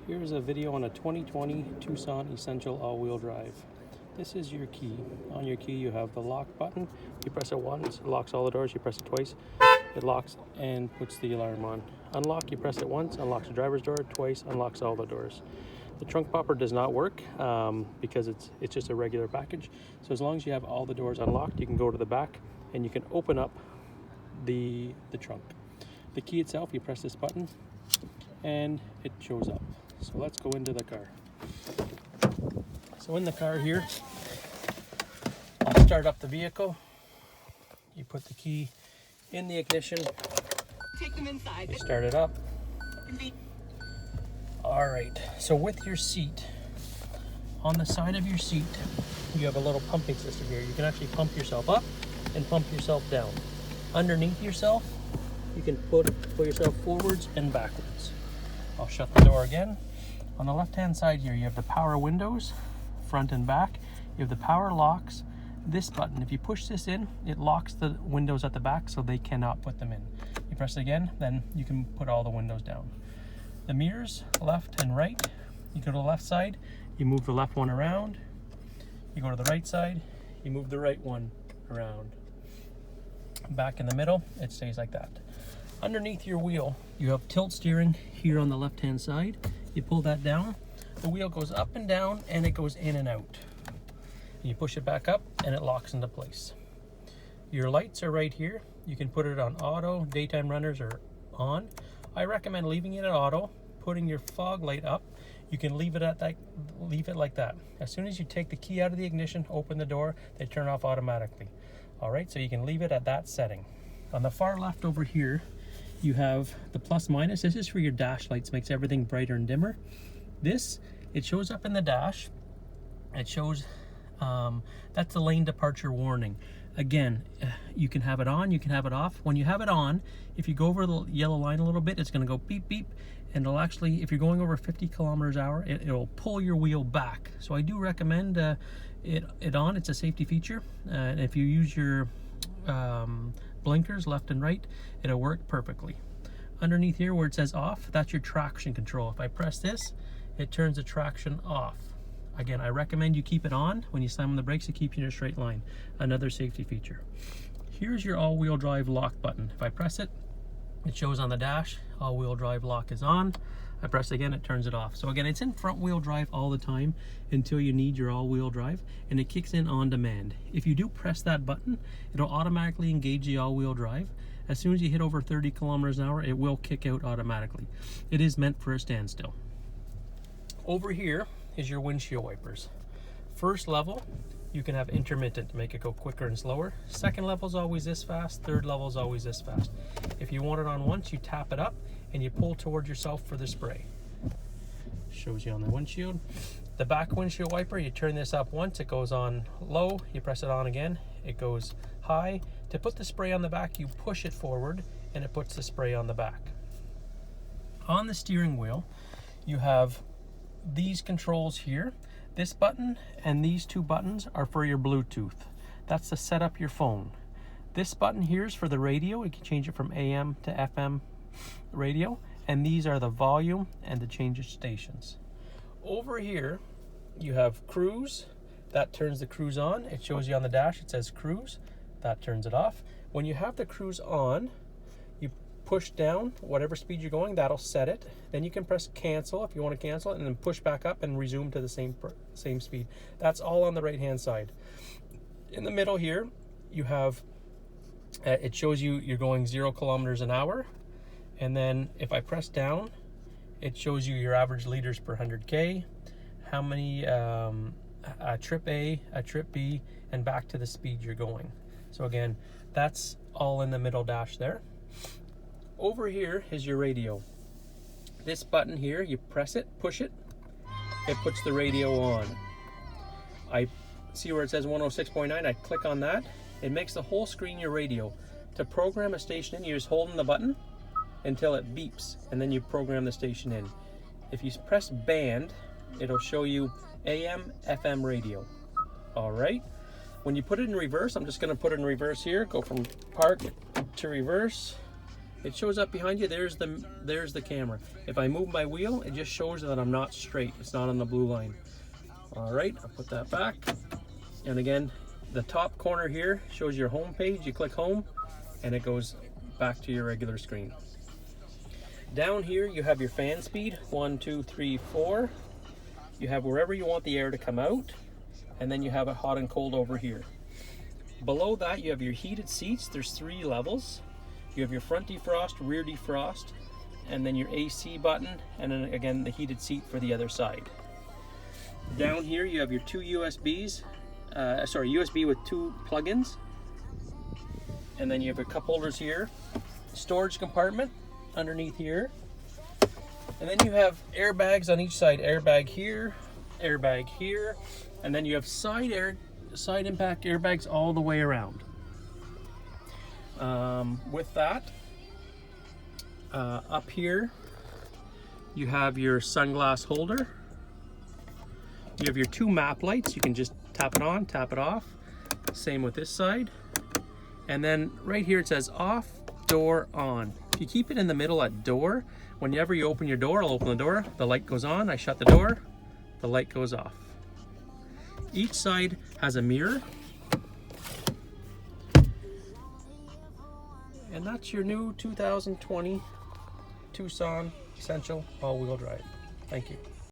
Here's a video on a 2020 Tucson Essential all-wheel drive. This is your key. On your key you have the lock button. You press it once, it locks all the doors. You press it twice, it locks and puts the alarm on. Unlock, you press it once, unlocks the driver's door, twice, unlocks all the doors. The trunk popper does not work because it's just a regular package. So as long as you have all the doors unlocked, you can go to the back and you can open up the trunk. The key itself, you press this button and it shows up. So let's go into the car. So in the car here, I'll start up the vehicle. You put the key in the ignition. Take them inside. You start it up. All right, so with your seat, on the side of your seat, you have a little pumping system here. You can actually pump yourself up and pump yourself down. Underneath yourself, you can pull yourself forwards and backwards. I'll shut the door again. On the left-hand side here, you have the power windows, front and back. You have the power locks. This button, if you push this in, it locks the windows at the back so they cannot put them in. You press it again, then you can put all the windows down. The mirrors, left and right. You go to the left side, you move the left one around. You go to the right side, you move the right one around. Back in the middle, it stays like that. Underneath your wheel, you have tilt steering here on the left-hand side. You pull that down, the wheel goes up and down and it goes in and out. You push it back up and it locks into place. Your lights are right here. You can put it on auto, daytime runners are on. I recommend leaving it at auto, putting your fog light up. You can leave it like that. As soon as you take the key out of the ignition, open the door, they turn off automatically. All right, so you can leave it at that setting. On the far left over here, you have the plus minus. This is for your dash lights, makes everything brighter and dimmer. This, it shows up in the dash. It shows, that's the lane departure warning. Again, you can have it on, you can have it off. When you have it on, if you go over the yellow line a little bit, it's gonna go beep, beep, and it'll actually, if you're going over 50 kilometers an hour, it'll pull your wheel back. So I do recommend it on, it's a safety feature. And if you use your blinkers left and right, it'll work perfectly. Underneath here where it says off, that's your traction control. If I press this, it turns the traction off. Again, I recommend you keep it on. When you slam on the brakes, it keeps you in a straight line. Another safety feature. Here's your all-wheel drive lock button. If I press it, it shows on the dash, all-wheel drive lock is on. I press it again, it turns it off. So again, it's in front-wheel drive all the time until you need your all-wheel drive, and it kicks in on demand. If you do press that button, it'll automatically engage the all-wheel drive. As soon as you hit over 30 kilometers an hour, it will kick out automatically. It is meant for a standstill. Over here is your windshield wipers. First level, you can have intermittent to make it go quicker and slower. Second level is always this fast. Third level is always this fast. If you want it on once, you tap it up and you pull towards yourself for the spray. Shows you on the windshield. The back windshield wiper, you turn this up once, it goes on low. You press it on again, it goes high. To put the spray on the back, you push it forward and it puts the spray on the back. On the steering wheel, you have these controls here. This button and these two buttons are for your Bluetooth. That's to set up your phone. This button here is for the radio. You can change it from AM to FM radio. And these are the volume and to change your stations. Over here, you have cruise. That turns the cruise on. It shows you on the dash, it says cruise. That turns it off. When you have the cruise on, you push down whatever speed you're going, that'll set it. Then you can press cancel if you want to cancel it, and then push back up and resume to the same speed. That's all on the right hand side. In the middle here, you have, it shows you you're going 0 kilometers an hour. And then if I press down, it shows you your average liters per 100K, how many, a trip A, a trip B, and back to the speed you're going. So again, that's all in the middle dash there. Over here is your radio. This button here, you press it, push it, it puts the radio on. I see where it says 106.9, I click on that. It makes the whole screen your radio. To program a station in, you're just holding the button until it beeps, and then you program the station in. If you press band, it'll show you AM, FM radio. All right. When you put it in reverse, I'm just gonna put it in reverse here, go from park to reverse. It shows up behind you. There's the camera. If I move my wheel, it just shows that I'm not straight. It's not on the blue line. All right, I'll put that back. And again, the top corner here shows your home page. You click home and it goes back to your regular screen. Down here you have your fan speed, 1, 2, 3, 4. You have wherever you want the air to come out, and then you have it hot and cold over here. Below that you have your heated seats. There's 3 levels. You have your front defrost, rear defrost, and then your AC button, and then again the heated seat for the other side. Down here you have your 2 USBs, USB with 2 plugins, and then you have your cup holders here, storage compartment underneath here, and then you have airbags on each side, airbag here, and then you have side impact airbags all the way around. With that, up here you have your sunglass holder. You have your 2 map lights. You can just tap it on, tap it off. Same with this side. And then right here it says off, door, on. If you keep it in the middle at door, whenever you open your door, I'll open the door, the light goes on. I shut the door, the light goes off. Each side has a mirror. And that's your new 2020 Tucson Essential all-wheel drive. Thank you.